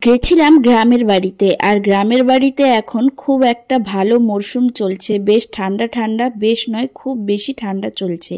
গেছিলাম গ্রামের বাড়িতে। আর গ্রামের বাড়িতে এখন খুব একটা ভালো মরশুম চলছে, বেশ ঠান্ডা ঠান্ডা, বেশ নয় খুব বেশি ঠান্ডা চলছে।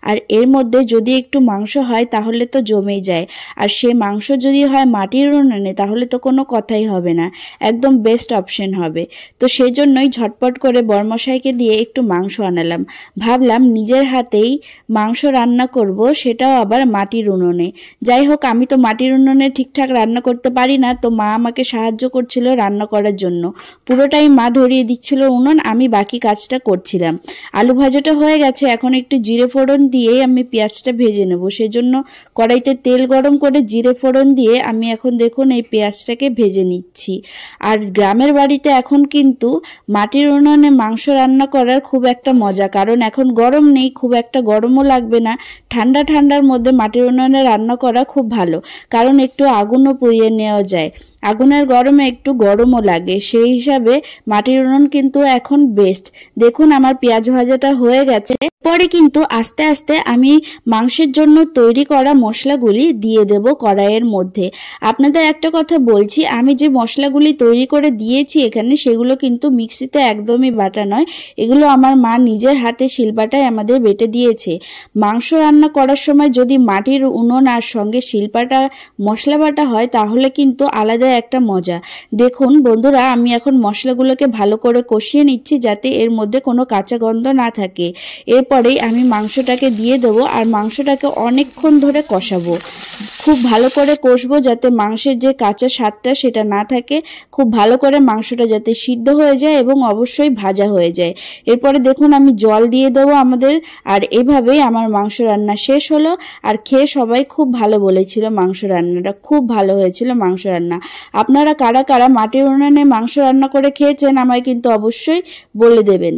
আর এর মধ্যে যদি একটু মাংস হয় তাহলে তো জমেই যায়। আর সে মাংস যদি হয় মাটির উনুনে তাহলে তো কোনো কথাই হবে না, একদম বেস্ট অপশন হবে। তো সেই জন্যই ঝটপট করে বরমশাইকে দিয়ে একটু মাংস আনালাম। ভাবলাম নিজের হাতেই মাংস রান্না করব, সেটাও আবার মাটির উনুনে। যাই হোক, আমি তো মাটির উনুনে ঠিকঠাক রান্না করতে পারি না, তো মা আমাকে সাহায্য করছিল রান্না করার জন্য। পুরোটাই মা ধরিয়ে দিচ্ছিল উনুন, আমি বাকি কাজটা করছিলাম। আলু ভাজাটা হয়ে গেছে, এখন একটু জিরে ফোড়ন দিয়ে আমি পেঁয়াজটা ভেজে নেব। সেজন্য কড়াইতে তেল গরম করে জিরে ফোড়ন দিয়ে আমি এখন দেখুন এই পেঁয়াজটাকে ভেজে নিচ্ছি। আর গ্রামের বাড়িতে এখন কিন্তু মাটির উনুনে মাংস রান্না করার খুব একটা মজা, কারণ এখন গরম নেই, খুব একটা গরমও লাগবে না। ঠান্ডা ঠান্ডার মধ্যে মাটির উনুনে রান্না করা খুব ভালো, কারণ একটু আগুনও পুড়িয়ে নেওয়া যায়। আগুনের গরমে একটু গরমও লাগে, সেই হিসাবে মাটির উনুন কিন্তু এখন বেস্ট। দেখুন আমার পেঁয়াজ ভাজাটা হয়ে গেছে। পরে কিন্তু আস্তে আস্তে আমি মাংসের জন্য তৈরি করা মশলাগুলি দিয়ে দেব কড়াইয়ের মধ্যে। আপনাদের একটা কথা বলছি, আমি যে মশলাগুলি তৈরি করে দিয়েছি এখানে, সেগুলো কিন্তু মিক্সিতে একদমই বাটা নয়, এগুলো আমার মা নিজের হাতে শিলপাটায় আমাদের বেটে দিয়েছে। মাংস রান্না করার সময় যদি মাটির উনুন আর সঙ্গে শিলপাটা মশলা বাটা হয় তাহলে কিন্তু আলাদা একটা মজা। দেখুন বন্ধুরা, আমি এখন মশলাগুলোকে ভালো করে কষিয়ে নিচ্ছি যাতে এর মধ্যে কোনো কাঁচা গন্ধ না থাকে। এরপরেই আমি মাংসটাকে দিয়ে দেবো, আর মাংসটাকে অনেকক্ষণ ধরে কষাবো। খুব ভালো করে কষবো যাতে মাংসের যে কাঁচা স্বাদটা সেটা না থাকে। খুব ভালো করে মাংসটা যাতে সিদ্ধ হয়ে যায় এবং অবশ্যই ভাজা হয়ে যায়। এরপরে দেখুন আমি জল দিয়ে দেবো আমাদের। আর এভাবেই আমার মাংস রান্না শেষ হলো। আর খেয়ে সবাই খুব ভালো বলেছিল, মাংস রান্নাটা খুব ভালো হয়েছিল মাংস রান্না। আপনারা কারা কারা মাটির উনুনে মাংস রান্না করে খেয়েছেন আমায় কিন্তু অবশ্যই বলে দেবেন।